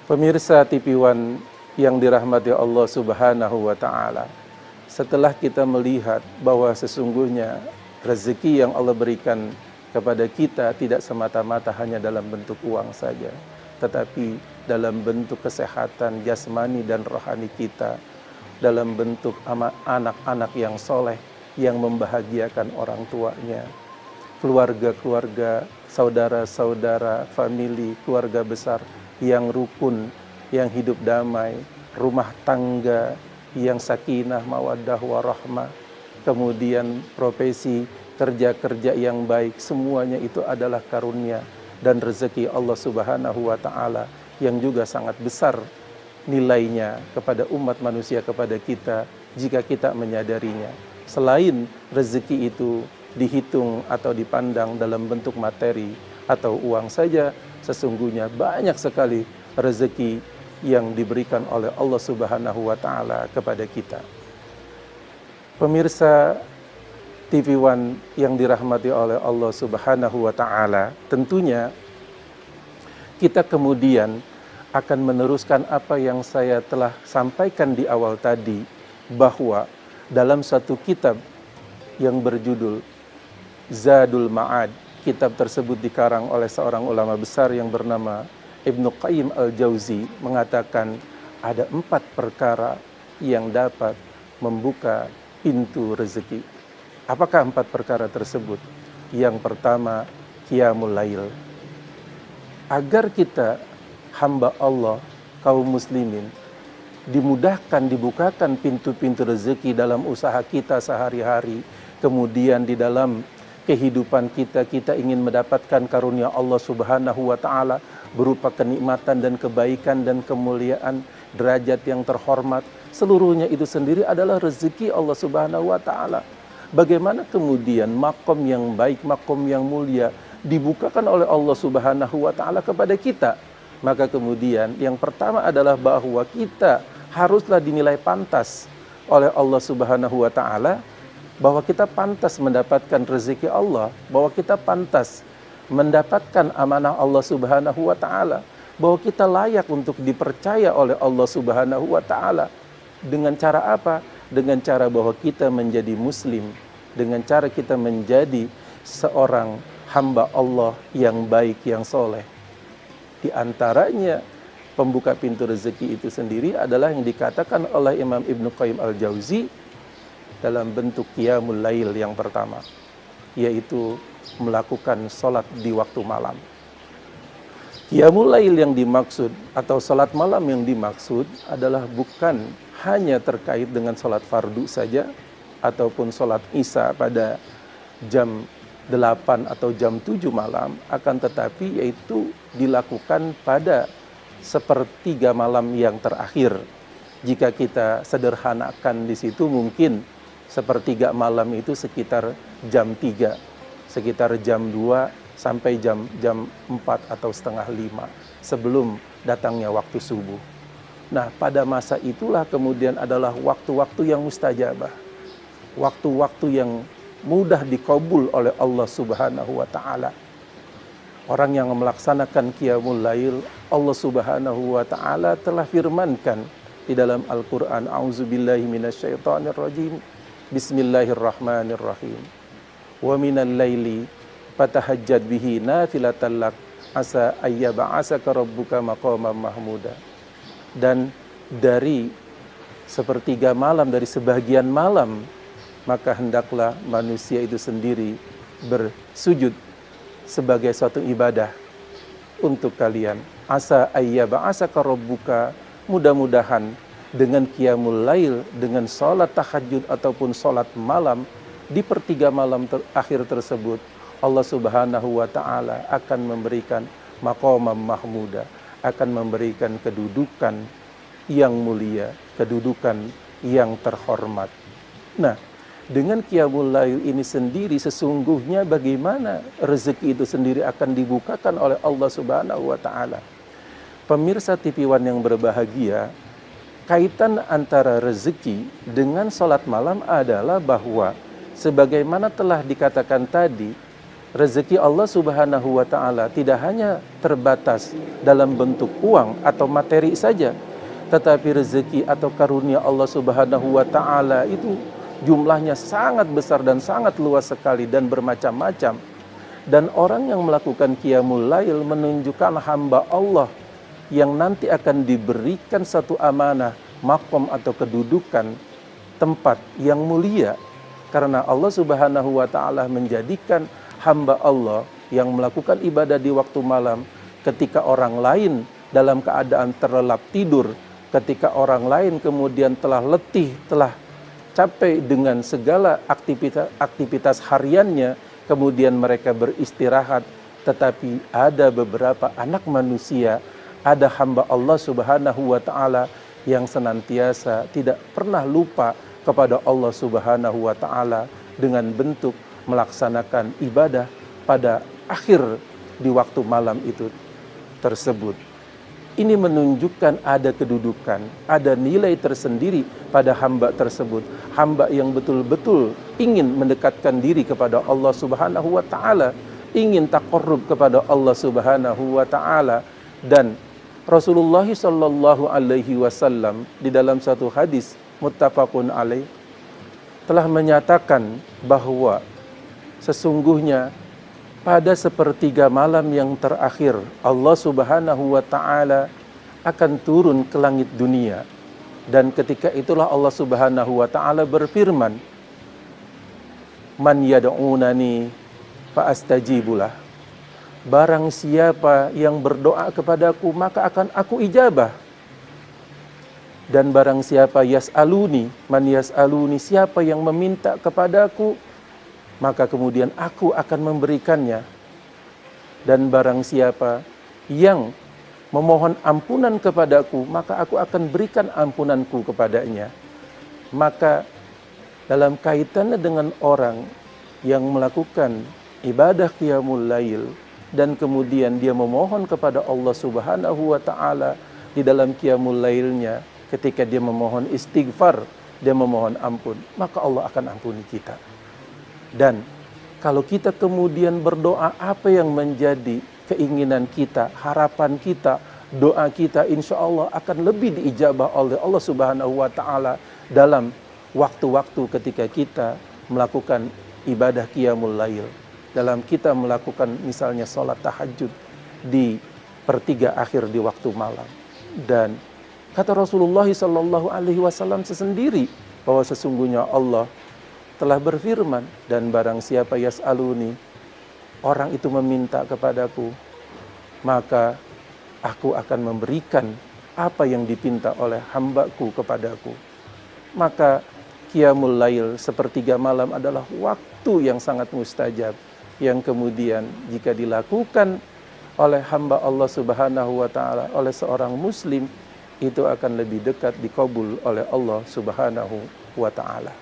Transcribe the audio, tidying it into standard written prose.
Pemirsa TV One yang dirahmati Allah Subhanahu wa Ta'ala, setelah kita melihat bahwa sesungguhnya rezeki yang Allah berikan kepada kita tidak semata-mata hanya dalam bentuk uang saja, tetapi dalam bentuk kesehatan jasmani dan rohani kita, dalam bentuk anak-anak yang soleh yang membahagiakan orang tuanya, keluarga-keluarga, saudara-saudara, famili, keluarga besar yang rukun, yang hidup damai, rumah tangga yang sakinah, mawaddah, warahmah, kemudian profesi, kerja-kerja yang baik, semuanya itu adalah karunia dan rezeki Allah Subhanahu wa Ta'ala yang juga sangat besar nilainya kepada umat manusia, kepada kita jika kita menyadarinya. Selain rezeki itu dihitung atau dipandang dalam bentuk materi atau uang saja, sesungguhnya banyak sekali rezeki yang diberikan oleh Allah Subhanahu wa Ta'ala kepada kita. Pemirsa TV One yang dirahmati oleh Allah Subhanahu wa Ta'ala, tentunya kita kemudian akan meneruskan apa yang saya telah sampaikan di awal tadi, bahwa dalam satu kitab yang berjudul Zadul Ma'ad, kitab tersebut dikarang oleh seorang ulama besar yang bernama Ibnu Qayyim Al-Jauzi, mengatakan ada 4 perkara yang dapat membuka pintu rezeki. Apakah 4 perkara tersebut? Yang pertama, qiyamul lail. Agar kita hamba Allah, kaum muslimin, dimudahkan, dibukakan pintu-pintu rezeki dalam usaha kita sehari-hari, kemudian di dalam kehidupan kita ingin mendapatkan karunia Allah Subhanahu wa Ta'ala berupa kenikmatan dan kebaikan dan kemuliaan, derajat yang terhormat, seluruhnya itu sendiri adalah rezeki Allah Subhanahu wa Ta'ala. Bagaimana kemudian makom yang baik, makom yang mulia dibukakan oleh Allah Subhanahu wa Ta'ala kepada kita? Maka kemudian yang pertama adalah bahwa kita haruslah dinilai pantas oleh Allah Subhanahu wa Ta'ala, bahwa kita pantas mendapatkan rezeki Allah, bahwa kita pantas mendapatkan amanah Allah Subhanahu wa Ta'ala, bahwa kita layak untuk dipercaya oleh Allah Subhanahu wa Ta'ala. Dengan cara apa? Dengan cara bahwa kita menjadi muslim, dengan cara kita menjadi seorang hamba Allah yang baik, yang soleh. Di antaranya pembuka pintu rezeki itu sendiri adalah yang dikatakan oleh Imam Ibnu Qayyim Al-Jauzi dalam bentuk qiyamul lail yang pertama, yaitu melakukan sholat di waktu malam. Qiyamul lail yang dimaksud atau sholat malam yang dimaksud adalah bukan hanya terkait dengan sholat fardu saja ataupun sholat isya pada jam 8 atau jam 7 malam, akan tetapi yaitu dilakukan pada sepertiga malam yang terakhir. Jika kita sederhanakan di situ, mungkin sepertiga malam itu sekitar jam 3, sekitar jam 2 sampai jam 4 atau setengah 5 sebelum datangnya waktu subuh. Nah, pada masa itulah kemudian adalah waktu-waktu yang mustajabah, waktu-waktu yang mudah dikabul oleh Allah Subhanahu wa Ta'ala. Orang yang melaksanakan qiyamul lail, Allah Subhanahu wa Ta'ala telah firmankan di dalam Al-Quran, A'udzubillahi minasyaitonirrajim, Bismillahirrahmanirrahim. Wa minal laili fatahajjad bihi nafilatan lak asa ayyab'asaka rabbuka maqaman mahmuda. Dan dari sepertiga malam, dari sebagian malam, maka hendaklah manusia itu sendiri bersujud sebagai suatu ibadah untuk kalian. Asa ayyab'asaka rabbuka, mudah-mudahan dengan qiyamul lail, dengan sholat tahajud ataupun sholat malam di pertiga malam akhir tersebut, Allah Subhanahu wa Ta'ala akan memberikan maqamam mahmuda, akan memberikan kedudukan yang mulia, kedudukan yang terhormat. Nah, dengan qiyamul lail ini sendiri, sesungguhnya bagaimana rezeki itu sendiri akan dibukakan oleh Allah Subhanahu wa Ta'ala. Pemirsa TV One yang berbahagia, kaitan antara rezeki dengan sholat malam adalah bahwa sebagaimana telah dikatakan tadi, rezeki Allah Subhanahu wa taala tidak hanya terbatas dalam bentuk uang atau materi saja, tetapi rezeki atau karunia Allah Subhanahu wa taala itu jumlahnya sangat besar dan sangat luas sekali dan bermacam-macam. Dan orang yang melakukan qiyamul lail menunjukkan hamba Allah yang nanti akan diberikan satu amanah, maqam atau kedudukan, tempat yang mulia. Karena Allah Subhanahu wa taala menjadikan hamba Allah yang melakukan ibadah di waktu malam ketika orang lain dalam keadaan terlelap tidur, ketika orang lain kemudian telah letih, telah capek dengan segala aktivitas hariannya, kemudian mereka beristirahat. Tetapi ada beberapa anak manusia, ada hamba Allah Subhanahu wa taala yang senantiasa tidak pernah lupa kepada Allah Subhanahu wa taala dengan bentuk melaksanakan ibadah pada akhir di waktu malam itu tersebut. Ini menunjukkan ada kedudukan, ada nilai tersendiri pada hamba tersebut. Hamba yang betul-betul ingin mendekatkan diri kepada Allah Subhanahu wa taala, ingin taqarrub kepada Allah Subhanahu wa taala. Dan Rasulullah sallallahu alaihi wasallam di dalam satu hadis muttafaqun alaih telah menyatakan bahwa sesungguhnya pada sepertiga malam yang terakhir Allah Subhanahu wa taala akan turun ke langit dunia, dan ketika itulah Allah Subhanahu wa taala berfirman, "Man yad'unani fa astajibulah." Barang siapa yang berdoa kepadaku maka akan aku ijabah. Dan barang siapa yas'aluni, man yas'aluni, siapa yang meminta kepadaku maka kemudian aku akan memberikannya. Dan barang siapa yang memohon ampunan kepadaku maka aku akan berikan ampunanku kepadanya. Maka dalam kaitannya dengan orang yang melakukan ibadah qiyamul lail dan kemudian dia memohon kepada Allah Subhanahu wa taala di dalam qiyamul lailnya, ketika dia memohon istighfar, dia memohon ampun, maka Allah akan ampuni kita. Dan kalau kita kemudian berdoa, apa yang menjadi keinginan kita, harapan kita, doa kita insya Allah akan lebih diijabah oleh Allah Subhanahu wa taala dalam waktu-waktu ketika kita melakukan ibadah qiyamul lail, dalam kita melakukan misalnya sholat tahajud di pertiga akhir di waktu malam. Dan kata Rasulullah sallallahu alaihi wasallam sendiri bahwa sesungguhnya Allah telah berfirman, dan barang siapa yas'aluni, orang itu meminta kepadaku, maka aku akan memberikan apa yang dipinta oleh hambaku kepadaku. Maka qiyamul lail sepertiga malam adalah waktu yang sangat mustajab, yang kemudian jika dilakukan oleh hamba Allah Subhanahu wa taala, oleh seorang muslim, itu akan lebih dekat dikabul oleh Allah Subhanahu wa taala.